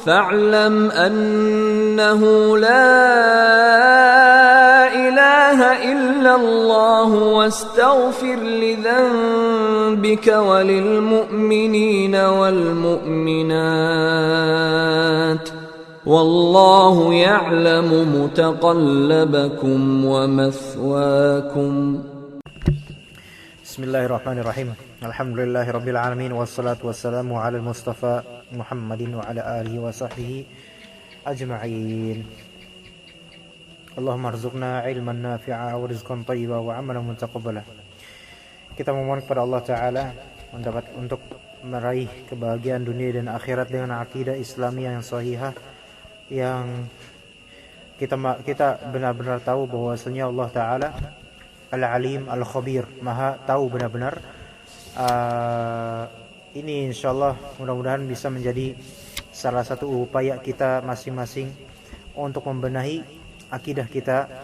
فاعلم أنه لا إله إلا الله واستغفر لذنبك وللمؤمنين والمؤمنات والله يعلم متقلبكم ومثواكم. Bismillahirrahmanirrahim. Alhamdulillahirabbil alamin wassalatu wassalamu ala al-mustafa Muhammadin wa ala alihi wa sahbihi ajma'in. Allahumma arzuqna ilman nafi'a wa rizqan thayyiba wa amalan mutaqabbala. Kita memohon kepada Allah Ta'ala untuk meraih kebahagiaan dunia dan akhirat dengan akidah Islamiyah yang sahihah, yang kita benar-benar tahu bahwasanya Allah Ta'ala Al-Alim Al-Khabir, Maha tahu benar-benar. Ini insyaallah mudah-mudahan bisa menjadi salah satu upaya kita masing-masing untuk membenahi akidah kita.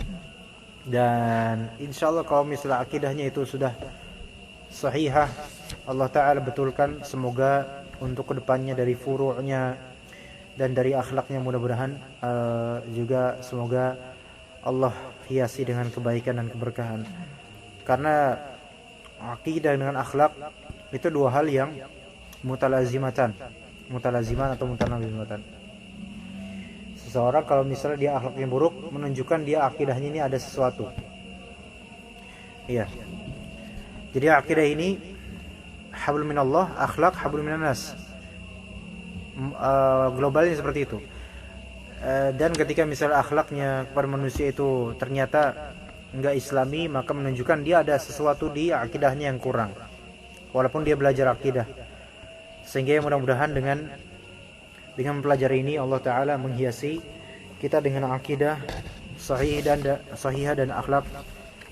Dan insyaallah kalau misalnya akidahnya itu sudah sahihah, Allah Ta'ala betulkan, semoga untuk kedepannya dari furu'nya dan dari akhlaknya mudah-mudahan juga semoga Allah hiasi dengan kebaikan dan keberkahan. Karena akidah dengan akhlak itu dua hal yang mutalaziman atau mutanawimatan. Seseorang kalau misalnya dia akhlaknya buruk, menunjukkan dia akidahnya ini ada sesuatu. Iya. Jadi akidah ini hablum minallah, akhlak hablum minannas. Globalnya seperti itu. Dan ketika misalnya akhlaknya kepada manusia itu ternyata enggak islami, maka menunjukkan dia ada sesuatu di akidahnya yang kurang, walaupun dia belajar akidah. Sehingga mudah-mudahan dengan mempelajari ini Allah Ta'ala menghiasi kita dengan akidah sahihah dan akhlak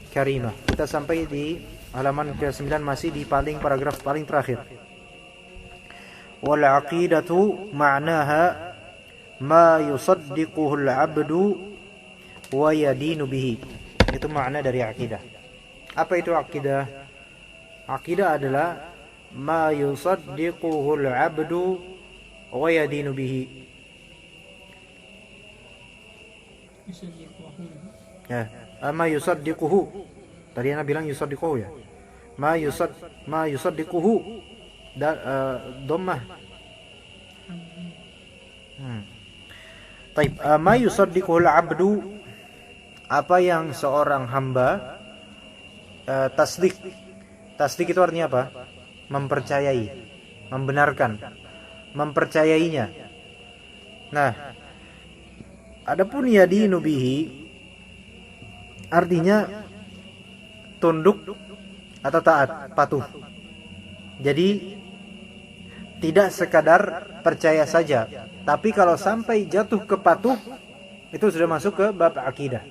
karimah. Kita sampai di halaman ke-9, masih di paragraf paling terakhir. Wal aqidatu ma'naha ma yusaddiquhu al-'abdu wa yadinu bihi. Itu makna dari akidah. Apa itu akidah? Akidah adalah ma yusaddiquhu al-'abdu wa yadinu bihi. Ya, ma yusaddiquhu. Tadi Anda bilang yusaddiquhu ya. Ma yusaddiquhu dhammah. Taib, ma yusaddiqul 'abdu, apa yang seorang hamba tasdik. Tasdik itu artinya apa? Mempercayai, membenarkan, mempercayainya. Nah, adapun yadinu bihi artinya tunduk atau taat, patuh. Jadi tidak sekadar percaya saja, tapi kalau sampai jatuh ke patuh, itu sudah masuk ke bab akidah.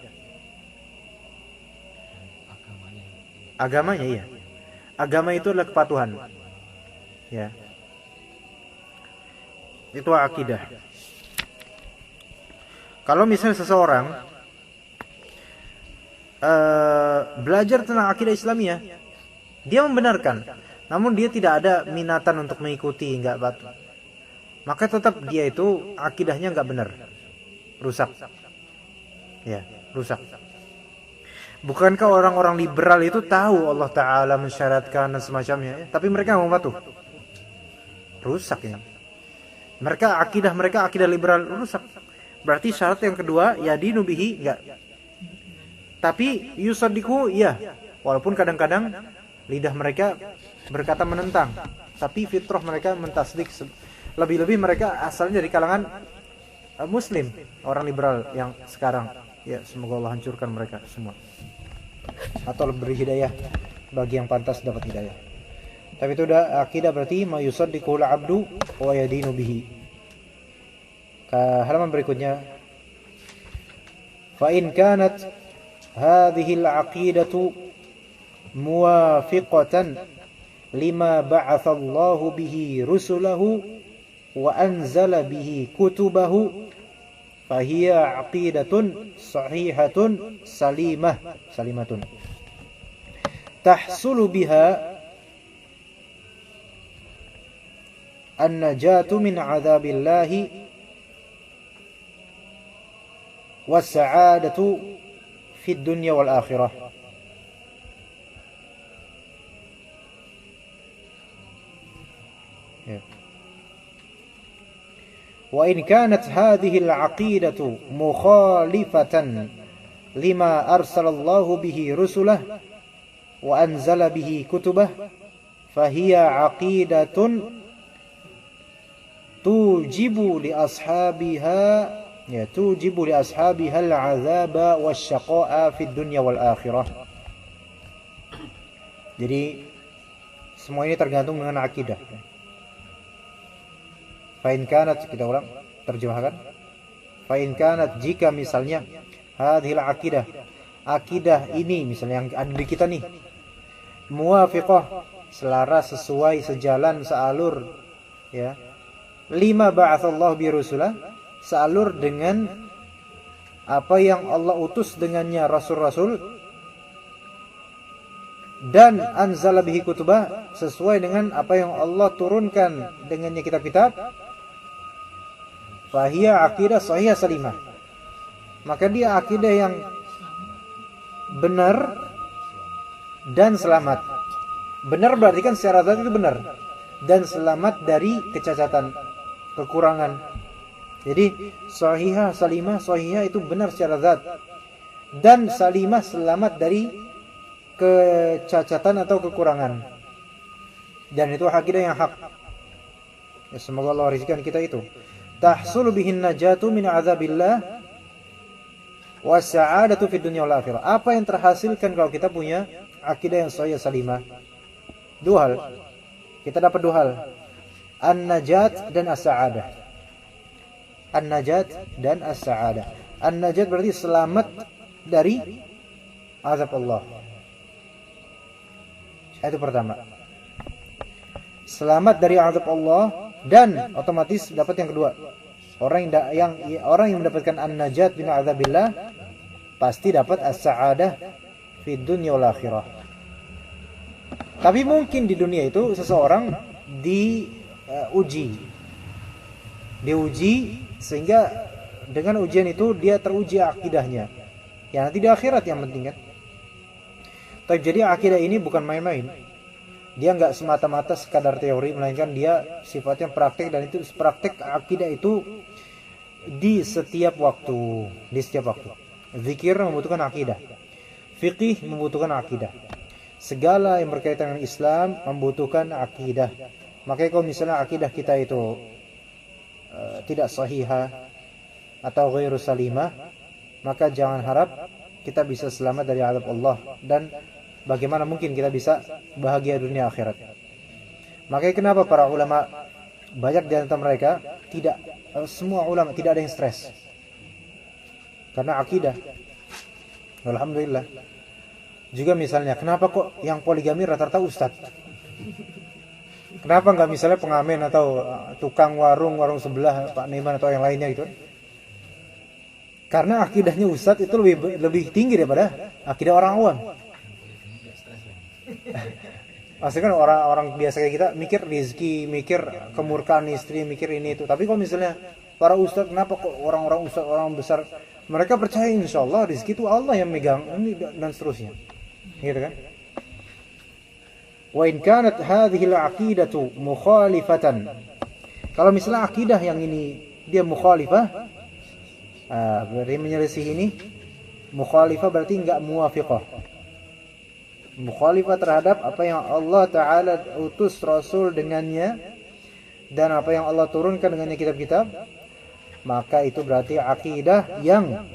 Agamanya iya. Agama itu adalah kepatuhan. Ya. Itu akidah. Kalau misalnya seseorang belajar tentang akidah Islamiyah, dia membenarkan, namun dia tidak ada minatan untuk mengikuti, enggak patuh, maka tetap dia itu akidahnya enggak benar, rusak. Ya, rusak. Bukankah orang-orang liberal itu tahu Allah Ta'ala mensyaratkan dan semacamnya, ya? Tapi mereka mau patuh? Rusak ini. Akidah mereka akidah liberal, rusak. Berarti syarat yang kedua, yadinu bihi, enggak. Tapi yusaddiqu, iya. Walaupun kadang-kadang lidah mereka berkata menentang, tapi fitrah mereka mentasdik. Lebih-lebih mereka asalnya dari kalangan muslim, orang liberal yang sekarang. Ya, semoga Allah hancurkan mereka semua, atau beri hidayah bagi yang pantas dapat hidayah. Tapi itu udah akidah, berarti ma yusaddiqul 'abdu wa yadinu bihi. Halaman berikutnya, fa in kanat hadhihi al-'aqidatu muwafiqatan lima ba'atha Allahu bihi rusulahu wa anzala bihi kutubahu fahiya aqidatun sahihatun salimatun tahsulu biha an-najatu min 'adzabillahi was-sa'adatu fid dunya wal akhirah. Wa in kanat hadhihi al-'aqidatu mukhalifatan lima arsalallahu bihi rusulah wa anzala bihi kutubah fahiya 'aqidatun tujibu li ashabiha al-'adzaba wasyaqa'a fid dunya wal akhirah. Jadi semua ini tergantung dengan akidah. Fa in kanat, kita ulang terjemahkan. Fa in kanat, jika misalnya hadhil akidah ini misalnya yang ada di kita nih, muwafiqah, selaras, sesuai, sejalan, sealur, ya, lima ba'atsallahu bi rusulah, sealur dengan apa yang Allah utus dengannya rasul-rasul, dan anzala bihi kutubah, sesuai dengan apa yang Allah turunkan dengannya kitab-kitab, fahiya aqidah sahihah salimah, maka dia akidah yang benar dan selamat. Benar berarti kan secara zat itu benar, dan selamat dari kecacatan, kekurangan. Jadi sahihah salimah, sahihah itu benar secara zat, dan salimah selamat dari kecacatan atau kekurangan. Dan itu akidah yang hak. Ya, semoga Allah rizkikan kita itu. Tahsulu bihin najatu min azabillah wa sa'adatu fid dunya wal akhirah. Apa yang terhasilkan kalau kita punya akidah yang sahih salimah? Dua hal. Kita dapat dua hal. An-najat dan as-sa'adah. An-najat dan as-sa'adah. An-najat berarti selamat dari azab Allah. Itu pertama. Selamat dari azab Allah, dan otomatis dapat yang kedua. Orang yang mendapatkan an-najat min azabillah pasti dapat as-sa'adah fid dunya wal akhirah. Tapi mungkin di dunia itu seseorang diuji sehingga dengan ujian itu dia teruji akidahnya. Ya nanti di akhirat yang penting kan. Tapi jadi akidah ini bukan main-main. Dia enggak semata-mata sekadar teori, melainkan dia sifatnya praktik, dan itu praktik akidah itu di setiap waktu, Zikir membutuhkan akidah. Fiqih membutuhkan akidah. Segala yang berkaitan dengan Islam membutuhkan akidah. Makanya kalau misalnya akidah kita itu tidak sahihah atau ghairu salimah, maka jangan harap kita bisa selamat dari azab Allah, dan bagaimana mungkin kita bisa bahagia dunia akhirat. Makanya kenapa para ulama, banyak di antara mereka, semua ulama tidak ada yang stres karena akidah. Alhamdulillah. Juga misalnya, kenapa kok yang poligami rata-rata ustadz? Kenapa nggak misalnya pengamen atau tukang warung sebelah Pak Neman atau yang lainnya gitu? Karena akidahnya ustadz itu lebih tinggi daripada akidah orang awam. Maksudnya kan orang biasa kayak kita mikir rezeki, mikir kemurkaan istri, mikir ini itu. Tapi kalau misalnya para ustadz, kenapa kok orang-orang ustadz, orang besar, mereka percaya insyaallah rezeki itu Allah yang megang, dan seterusnya. Gitu kan? Wa in kanat hadhihi al-aqidatu mukhalifatan. Kalau misalnya akidah yang ini dia mukhalifah, berarti menyelisih ini. Mukhalifah berarti enggak muwafiqah. Mukhalifah terhadap apa yang Allah Ta'ala utus Rasul dengannya, dan apa yang Allah turunkan dengannya kitab-kitab, maka itu berarti akidah yang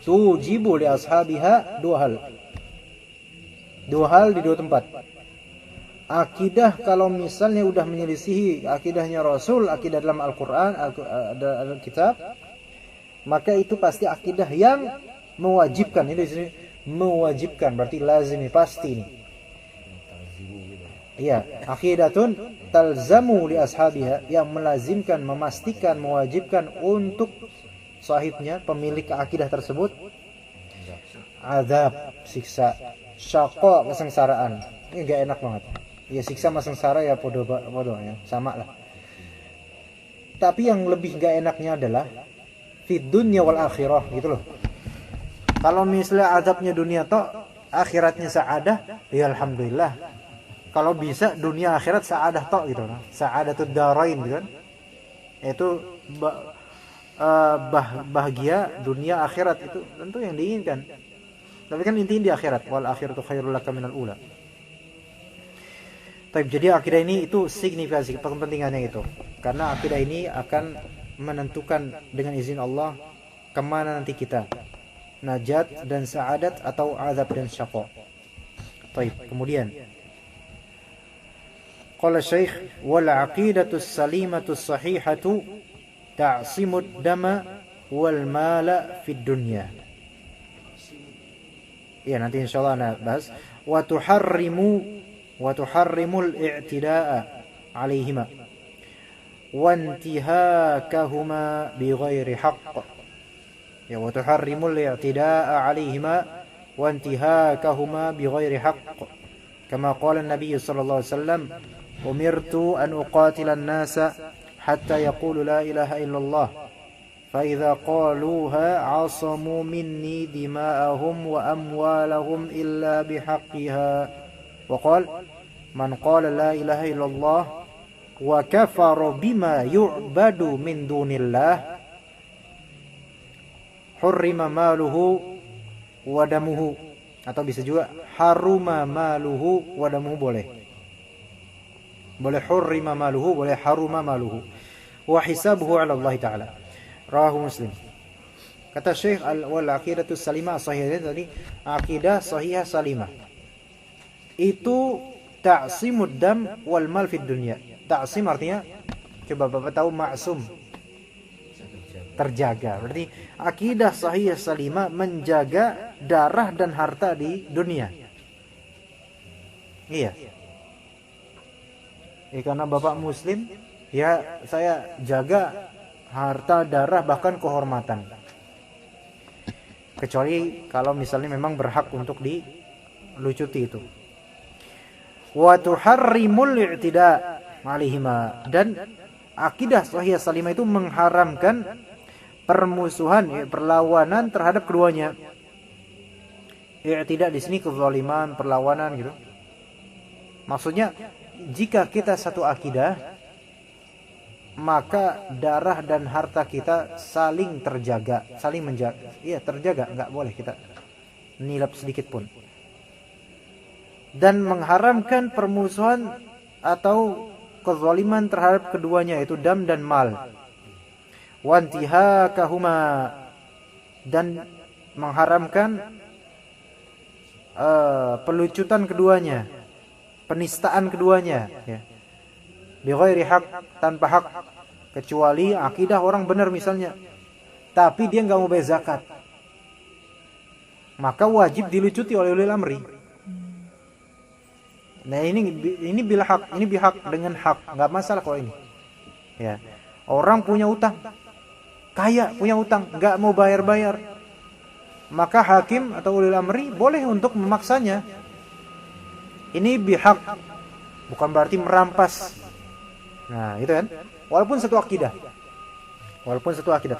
tujibu li ashabiha dua hal di dua tempat. Akidah kalau misalnya udah menyelisihi akidahnya Rasul, akidah dalam Al-Quran, Al-Kitab, maka itu pasti akidah yang mewajibkan. Ini di sini mewajibkan, berarti lazimi, pasti ini. Iya, aqidatun talzamu li ashabiha, yang melazimkan, memastikan, mewajibkan untuk sahibnya, pemilik akidah tersebut, azab, siksa, syaqa, kesengsaraan. Ini enggak enak banget. Ya siksa sama sengsara ya podo ya, sama lah. Tapi yang lebih enggak enaknya adalah fid dunya wal akhirah gitu loh. Kalau misalnya azabnya dunia toh, akhiratnya sa'adah, ya alhamdulillah. Kalau bisa dunia akhirat sa'adah toh gitu loh. Sa'adatud darain gitu kan. Itu bahagia dunia akhirat itu tentu yang diinginkan. Tapi kan intinya di akhirat, wal akhiratu khairul laka minal ula. Tapi jadi akidah ini itu signifikasi kepentingannya itu. Karena akidah ini akan menentukan dengan izin Allah kemana nanti kita, najat dan sa'adat atau azab dan syaqa. Baik, kemudian qala Syekh wal aqidatu salimatu sahihatu ta'simud dama wal mala fid dunya. Ya, nanti insyaallah ana bahas wa tuharrimul i'tida'a 'alaihima wa intihakahuma bighairi haqq. Ya, wa tuharrimul i'tida'a 'alaihima wa intihakahuma bighairi haqq. Kama qala an-nabiy sallallahu alaihi wasallam, umirtu an uqatila an-nasa hatta yaqulu la ilaha illallah fa idza qaluha 'asamu minni dima'ahum wa amwalahum illa bihaqqiha. Wa qala man qala la ilaha illallah wa kafara bima yu'badu min dunillah hurrima maluhu wa damuhu, atau bisa juga haruma maluhu wa damuhu, boleh hurrima maluhu, boleh haruma maluhu, wa hisabuhu 'ala Allah taala. Rawahu Muslim. Kata Syekh wal aqidatu salimah sahihah, tadi akidah sahihah salimah itu ta'simud dam wal mal fid dunya. Ta'sim artinya, coba Bapak tahu maksum, terjaga. Berarti akidah sahih salimah menjaga darah dan harta di dunia. Iya. Karena Bapak Muslim, ya saya jaga harta, darah, bahkan kehormatan. Kecuali kalau misalnya memang berhak untuk dilucuti itu. Wa tuharrimul i'tida' 'alaihima, dan akidah sahih salimah itu mengharamkan permusuhan, perlawanan terhadap keduanya. I'tida' di sini kezaliman, perlawanan gitu. Maksudnya jika kita satu akidah, maka darah dan harta kita saling terjaga, saling menjaga. Iya, terjaga, enggak boleh kita nilap sedikit pun. Dan mengharamkan permusuhan atau kezaliman terhadap keduanya, yaitu dam dan mal. Wantihakahuma, dan mengharamkan pelucutan keduanya, penistaan keduanya, ya. Bighairi haq, tanpa hak, kecuali akidah orang benar misalnya, tapi dia enggak mau bayar zakat, maka wajib dilucuti oleh ulil amri. Nah ini bil hak, ini bihak dengan hak, enggak masalah kalau ini. Ya. Orang punya utang, kaya punya utang, enggak mau bayar-bayar, maka hakim atau ulil amri boleh untuk memaksanya. Ini bihak, bukan berarti merampas. Nah, itu kan. Walaupun satu akidah.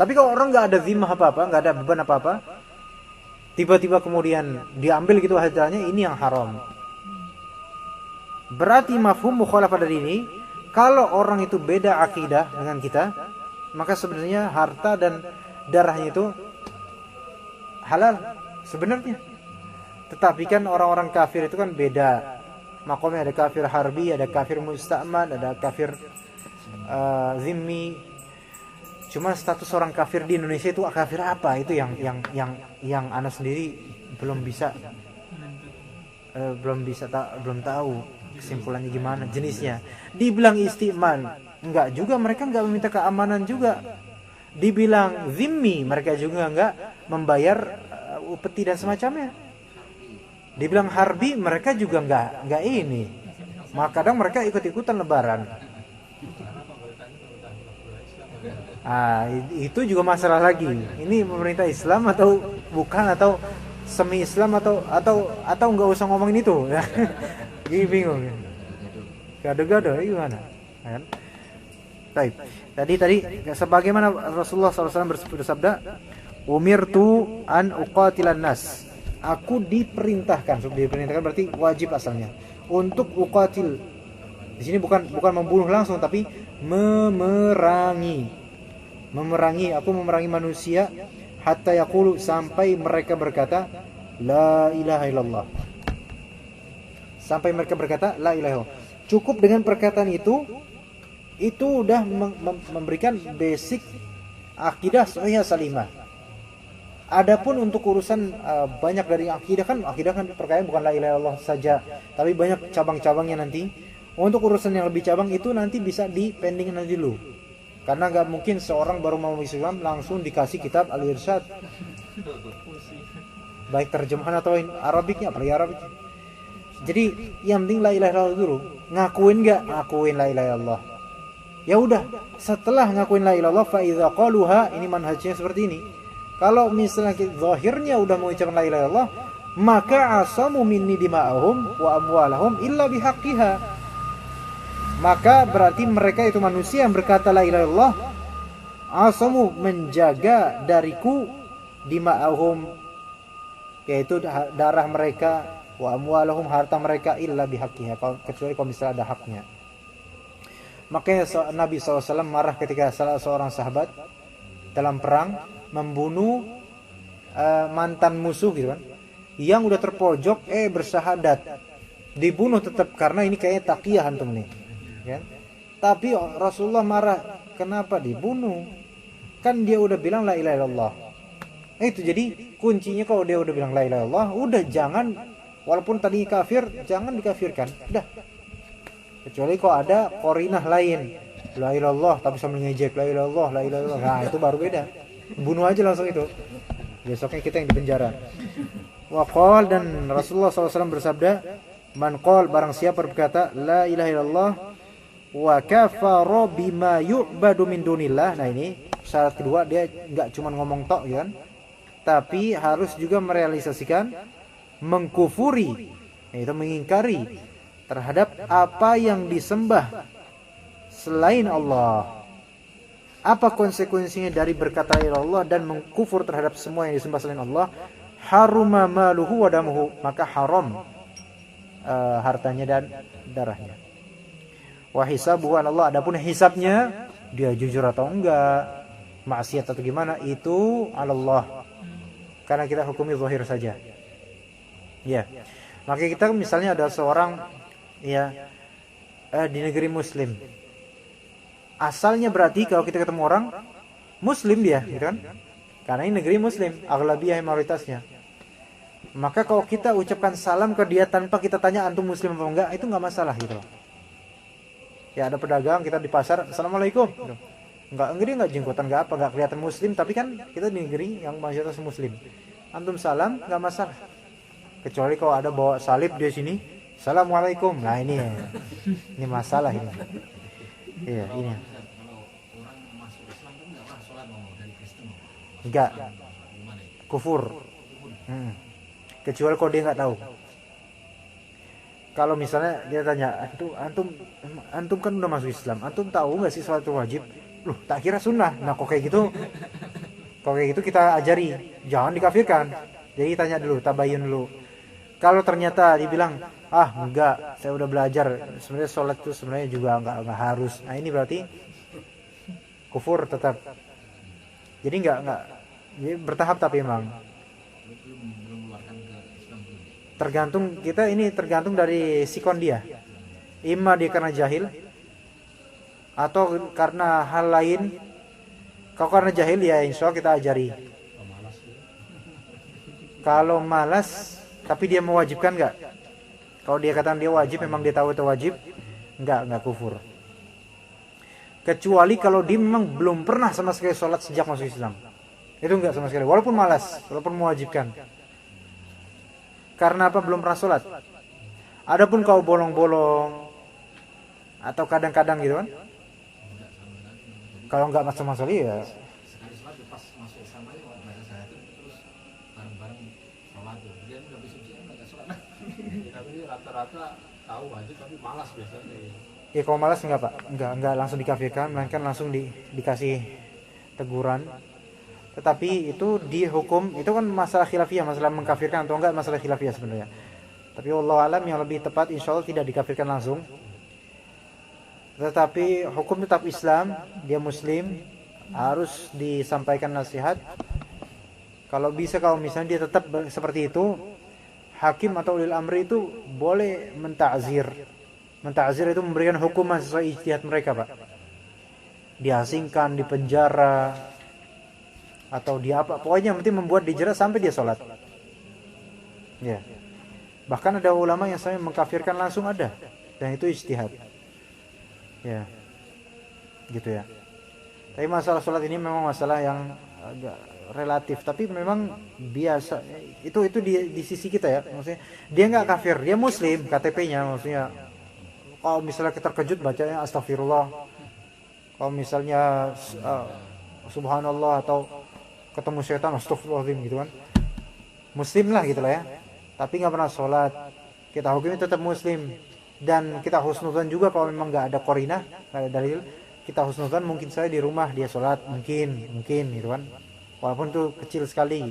Tapi kalau orang enggak ada zimmah apa-apa, enggak ada beban apa-apa, tiba-tiba kemudian diambil gitu hasilnya, ini yang haram. Berarti mafhum mukhalafah dari ini, kalau orang itu beda akidah dengan kita, maka sebenarnya harta dan darahnya itu halal sebenarnya. Tetapi kan orang-orang kafir itu kan beda makomnya, ada kafir harbi, ada kafir musta'man, ada kafir zimmi. Cuma status orang kafir di Indonesia itu kafir apa? Itu yang ana sendiri belum tahu kesimpulannya gimana, jenisnya. Dibilang isti'man, enggak juga, mereka enggak meminta keamanan juga. Dibilang zimmi, mereka juga enggak membayar upeti dan semacamnya. Dibilang harbi, mereka juga enggak ini. Maka kadang mereka ikut-ikutan lebaran. Itu juga masalah lagi. Ini pemerintah Islam atau bukan, atau semi Islam atau enggak usah ngomongin itu. Gini bingung. Gado-gado gimana? Kan? Baik. Tadi sebagaimana Rasulullah SAW bersabda, umirtu an uqatilan nas. Aku diperintahkan berarti wajib asalnya untuk uqatil. Di sini bukan membunuh langsung tapi memerangi. Aku memerangi manusia hatta yaqulu, sampai mereka berkata la ilaha illallah. Sampai mereka berkata la ilaha illallah. Cukup dengan perkataan itu udah memberikan basic akidah sahih salimah. Adapun untuk urusan banyak dari akidah kan perkara bukan la ilaha illallah saja, tapi banyak cabang-cabangnya nanti. Untuk urusan yang lebih cabang itu nanti bisa dipending nanti dulu. Karena nggak mungkin seorang baru mau Islam langsung dikasih kitab Al-Irsyad. Baik terjemahan atau Arabiknya, apalagi Arabik. Jadi yang penting la ilaha illallah dulu. Ngakuin la ilaha illallah. Ya udah, setelah ngakuin la ilaha illallah fa idza qaluha, ini manhajnya seperti ini. Kalau misalnya zahirnya udah mengucapkan la ilaha illallah, maka asamu minni dima'ahum wa amwalahum illa bihaqqiha. Maka berarti mereka itu manusia yang berkata la ilaha illallah, asamu menjaga dariku dima'ahum, yaitu darah mereka, wa amwalahum harta mereka, illa bihaqqiha, kecuali kalau misalnya ada haknya. Makanya Nabi SAW marah ketika salah seorang sahabat dalam perang membunuh mantan musuh gitu kan, yang udah terpojok bersahadat, dibunuh tetap karena ini kayaknya taqiyah antum nih kan. Tapi Rasulullah marah, kenapa dibunuh? Kan dia udah bilang la ilaha illallah. Itu jadi kuncinya, kalau dia udah bilang la ilaha illallah, udah jangan, walaupun tadi kafir, jangan dikafirkan. Udah. Kecuali kalau ada qarinah lain, la ilaha illallah tapi sambil ngejek la ilaha illallah, la ilaha illallah. Nah, itu baru beda. Bunuh aja langsung itu. Besoknya kita yang di penjara. Wa qala, dan Rasulullah SAW bersabda, man qala, barang siapa berkata la ilaha illallah wa kafara bima yu'badu min dunillah. Nah, ini syarat kedua, dia enggak cuma ngomong tok ya kan, tapi harus juga merealisasikan, mengkufuri, yaitu mengingkari terhadap apa yang disembah selain Allah. Apa konsekuensinya dari berkata la ilaha illallah dan mengkufur terhadap semua yang disembah selain Allah? Haruma maluhu wa damuhu, maka haram hartanya dan darahnya. Wa hisabuhu ala Allah, adapun hisabnya, dia jujur atau enggak, maksiat atau gimana, itu ala Allah. Karena kita hukumi zahir saja. Ya. Maka kita misalnya ada seorang di negeri muslim. Asalnya berarti kalau kita ketemu orang muslim dia, gitu kan? Karena ini negeri muslim, aghlabiyah mayoritasnya. Maka kalau kita ucapkan salam ke dia tanpa kita tanya antum muslim apa enggak, itu enggak masalah gitu. Ya ada pedagang kita di pasar, assalamualaikum. Gitu. Enggak jenggotan, enggak apa, enggak kelihatan muslim, tapi kan kita di negeri yang mayoritas muslim. Antum salam enggak masalah. Kecuali kalau ada bawa salib di sini, assalamualaikum. Nah ini masalah ini. Iya, ini. Enggak. Kufur. Kecuali kalau dia enggak tahu. Kalau misalnya dia tanya, antum kan udah masuk Islam, antum tahu enggak sih sholat itu wajib? Loh, tak kira sunnah. Nah, kok kayak gitu kita ajari, jangan dikafirkan. Jadi tanya dulu, tabayun dulu. Kalau ternyata dibilang, enggak, saya udah belajar, sebenarnya sholat itu sebenarnya juga enggak harus. Nah, ini berarti kufur tetap. Jadi enggak jadi bertahap, tapi memang tergantung dari sikon dia. Imma dia karena jahil atau karena hal lain. Kalau karena jahil ya insya Allah kita ajari. Kalau malas tapi dia mewajibkan enggak? Kalau dia katakan dia wajib, memang dia tahu itu wajib, enggak kufur. Kecuali kalau dia memang belum pernah sama sekali sholat sejak masuk Islam. Itu enggak sama sekali, walaupun malas, walaupun mewajibkan. Karena apa? Belum pernah sholat. Adapun kau bolong-bolong atau kadang-kadang gitu kan, kalau enggak masuk ya tapi rata-rata tahu wajib tapi malas biasanya. Ya kalau malas enggak Pak, enggak langsung dikafirkan, melainkan langsung dikasih teguran. Tetapi itu dihukum, itu kan masalah khilafiyah, masalah mengkafirkan atau enggak masalah khilafiyah sebenarnya. Tapi wallahu alam yang lebih tepat insya Allah tidak dikafirkan langsung. Tetapi hukum tetap Islam, dia muslim, harus disampaikan nasihat. Kalau bisa, kalau misalnya dia tetap seperti itu, hakim atau ulil amri itu boleh menta'zir. Menta'zir itu memberikan hukuman sesuai ijtihad mereka, Pak. Diasingkan, dipenjara, atau dia apa, pokoknya yang penting membuat dijerat sampai dia sholat. Ya. Bahkan ada ulama yang sampai mengkafirkan langsung ada, dan itu ijtihad. Ya, gitu ya. Tapi masalah sholat ini memang masalah yang agak relatif, tapi memang biasa. Itu di sisi kita ya, maksudnya dia nggak kafir, dia muslim, KTP-nya maksudnya. Kalau misalnya kita terkejut bacanya astagfirullah, kalau misalnya subhanallah atau ketemu setan astagfirullahaladzim gitu kan, muslim lah gitulah ya. Tapi nggak pernah sholat, kita hukumnya tetap muslim. Dan kita husnudzan juga kalau memang nggak ada qarinah, nggak ada dalil, kita husnudzan mungkin saya di rumah dia sholat, mungkin gitu kan, walaupun itu kecil sekali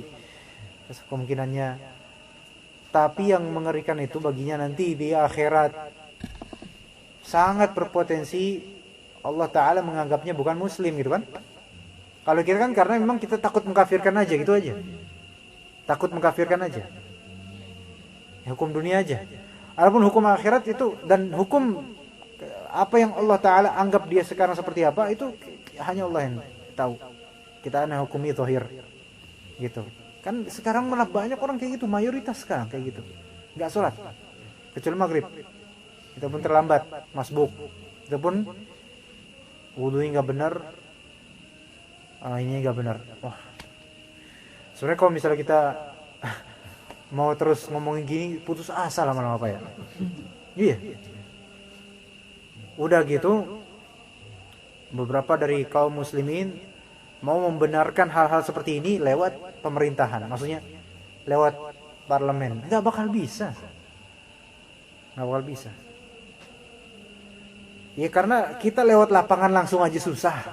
kemungkinannya. Tapi yang mengerikan itu baginya nanti di akhirat, sangat berpotensi Allah Ta'ala menganggapnya bukan muslim gitu kan. Kalau kita kan karena memang kita takut mengkafirkan aja gitu aja, takut mengkafirkan aja, hukum dunia aja. Adapun hukum akhirat itu, dan hukum apa yang Allah Ta'ala anggap dia sekarang seperti apa, itu hanya Allah yang tahu. Kita hanya hukumi zahir gitu. Kan sekarang malah banyak orang kayak gitu, mayoritas sekarang kayak gitu, nggak sholat kecuali maghrib, itu pun terlambat, masbuk, itu pun wudunya nggak benar, ini nggak benar. Wah, sebenarnya kalau misalnya kita mau terus ngomongin gini, putus asa lama-lama Pak ya. Iya. Udah gitu, beberapa dari kaum muslimin mau membenarkan hal-hal seperti ini lewat pemerintahan, maksudnya lewat parlemen. Nggak bakal bisa. Ya karena kita lewat lapangan langsung aja susah,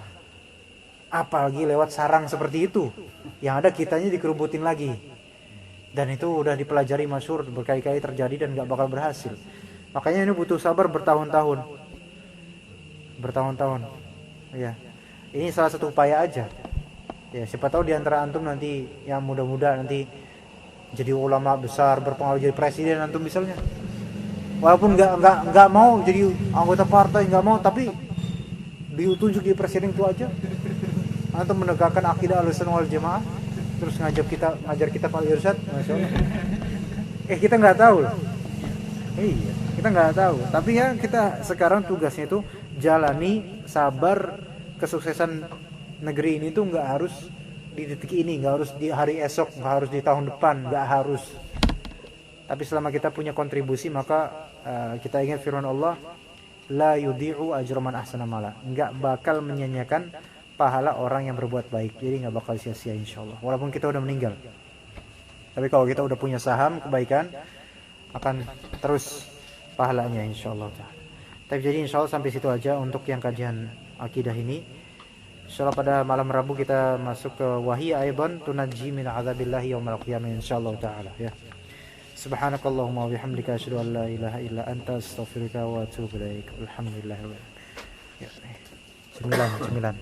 apalagi lewat sarang seperti itu. Yang ada kitanya dikerubutin lagi. Dan itu udah dipelajari masyhur, berkali-kali terjadi dan gak bakal berhasil. Makanya ini butuh sabar bertahun-tahun. Ya. Ini salah satu upaya aja. Ya, siapa tahu di antara antum nanti yang muda-muda nanti jadi ulama besar, berpengaruh jadi presiden antum misalnya. Walaupun nggak mau jadi anggota partai, nggak mau, tapi ditunjuk di presiden itu aja. Antum menegakkan akidah Ahlussunnah wal Jamaah, terus ngajar kita Pak Irsyad, Masya Allah. Kita nggak tahu loh. Iya, kita nggak tahu. Tapi ya kita sekarang tugasnya itu jalani, sabar. Kesuksesan negeri ini tuh nggak harus di detik ini, nggak harus di hari esok, nggak harus di tahun depan, nggak harus. Tapi selama kita punya kontribusi, maka kita ingat firman Allah, la yudhi'u ajra man ahsana amala. Nggak bakal menyanyiakan pahala orang yang berbuat baik. Jadi nggak bakal sia-sia insyaallah. Walaupun kita udah meninggal. Tapi kalau kita udah punya saham kebaikan, akan terus pahalanya insyaallah. Tapi jadi insyaallah sampai situ aja untuk yang kajian akidah ini. Insyaallah pada malam Rabu kita masuk ke wahiyya aidan tunajji min adzabillahi yaumil qiyamah insyaallah taala ya. Subhanakallahumma wa bihamdika asyhadu an la ilaha illa anta astaghfiruka wa atubu ilaik. Alhamdulillah. Ya. Cemilan.